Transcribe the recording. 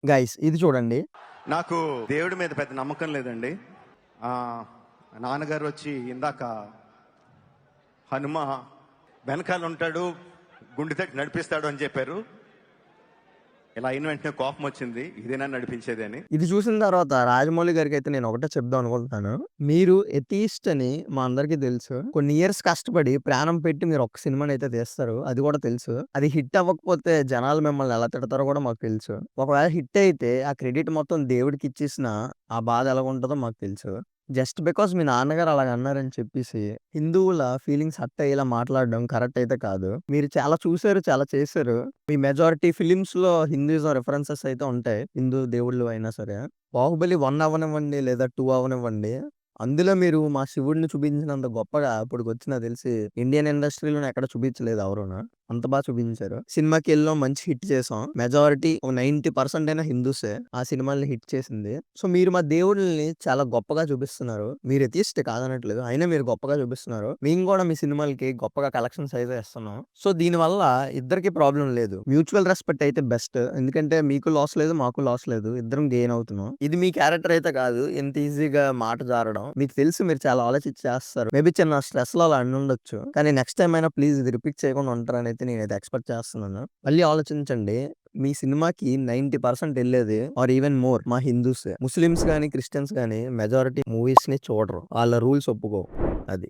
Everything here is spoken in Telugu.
గైస్ ఇది చూడండి. నాకు దేవుడి మీద పెద్ద నమ్మకం లేదండి. ఆ, నాన్నగారు వచ్చి ఇందాక హనుమ వెనకాల ఉంటాడు, గుండె తట్టి నడిపిస్తాడు అని చెప్పారు. ఇలా అయిన వెంటనే కోపం వచ్చింది, ఇదేనా నడిపించేది అని. ఇది చూసిన తర్వాత రాజమౌళి గారికైతే నేను ఒకటే చెప్దాం అనుకుంటున్నాను. మీరు ఎథీస్ట్ అని మా అందరికీ తెలుసు. కొన్ని ఇయర్స్ కష్టపడి ప్రాణం పెట్టి మీరు ఒక్క సినిమానైతే తీస్తారు. అది కూడా తెలుసు. అది హిట్ అవ్వకపోతే జనాలు మిమ్మల్ని ఎలా తిడతారో కూడా మాకు తెలుసు. ఒకవేళ హిట్ అయితే ఆ క్రెడిట్ మొత్తం దేవుడికి ఇచ్చేసినా ఆ బాధ ఎలాగుంటదో మాకు తెలుసు. జస్ట్ బికాస్ మీ నాన్నగారు అలాగ అన్నారని చెప్పేసి హిందువుల ఫీలింగ్స్ హర్ట్ అయ్యేలా మాట్లాడడం కరెక్ట్ అయితే కాదు. మీరు చాలా చూసారు, చాలా చేశారు. మీ మెజారిటీ ఫిలిమ్స్‌లో హిందూయిజం రిఫరెన్సెస్ అయితే ఉంటాయి. హిందూ దేవుళ్ళు అయినా సరే. 'బాహుబలి 1' అవ్వనివ్వండి లేదా 2 అవ్వనివ్వండి. అందులో మీరు మా శివుడిని చూపించినంత గొప్పగా ఇప్పటికొచ్చి నాకు తెలిసి ఇండియన్ ఇండస్ట్రీలోనే ఎక్కడ చూపించలేదు ఎవరును. అంత బాగా చూపించారు. సినిమాకెళ్ళాం, మంచి హిట్ చేసాం. మెజారిటీ ఒక 90% అయినా హిందూసే ఆ సినిమాల్ని హిట్ చేసింది. సో, మీరు మా దేవుళ్ళని చాలా గొప్పగా చూపిస్తున్నారు. మీరు ఎథిస్ట్ కాదనట్లేదు. అయినా మీరు గొప్పగా చూపిస్తున్నారు. మేము కూడా మీ సినిమాలకి గొప్పగా కలెక్షన్స్ అయితే ఇస్తున్నాం. సో, దీనివల్ల ఇద్దరికీ ప్రాబ్లమ్ లేదు. మ్యూచువల్ రెస్పెక్ట్ అయితే బెస్ట్. ఎందుకంటే మీకు లాస్ లేదు, మాకు లాస్ లేదు. ఇద్దరం గెయిన్ అవుతున్నాం. ఇది మీ క్యారెక్టర్ అయితే కాదు. ఇంత ఈజీగా మాట జారడం. మీకు తెలుసు మీరు చాలా ఆలోచించి చేస్తారు. మేబీ చిన్న స్ట్రెస్‌లో అలా అనుండొచ్చు. కానీ నెక్స్ట్ టైమ్ అయినా ప్లీజ్ ఇది రిపీట్ చేయకుండా ఉంటారని అయితే నేనైతే ఎక్స్‌పెక్ట్ చేస్తున్నాను. మళ్ళీ ఆలోచించండి. మీ సినిమాకి 90% ఎళ్ళేది ఆర్ ఈవెన్ మోర్ మా హిందూసే. ముస్లిమ్స్ గాని, క్రిస్టియన్స్ గాని మెజారిటీ మూవీస్‌ని చూడరు. ఆళ్ళ రూల్స్ ఒప్పుకోవు. అది.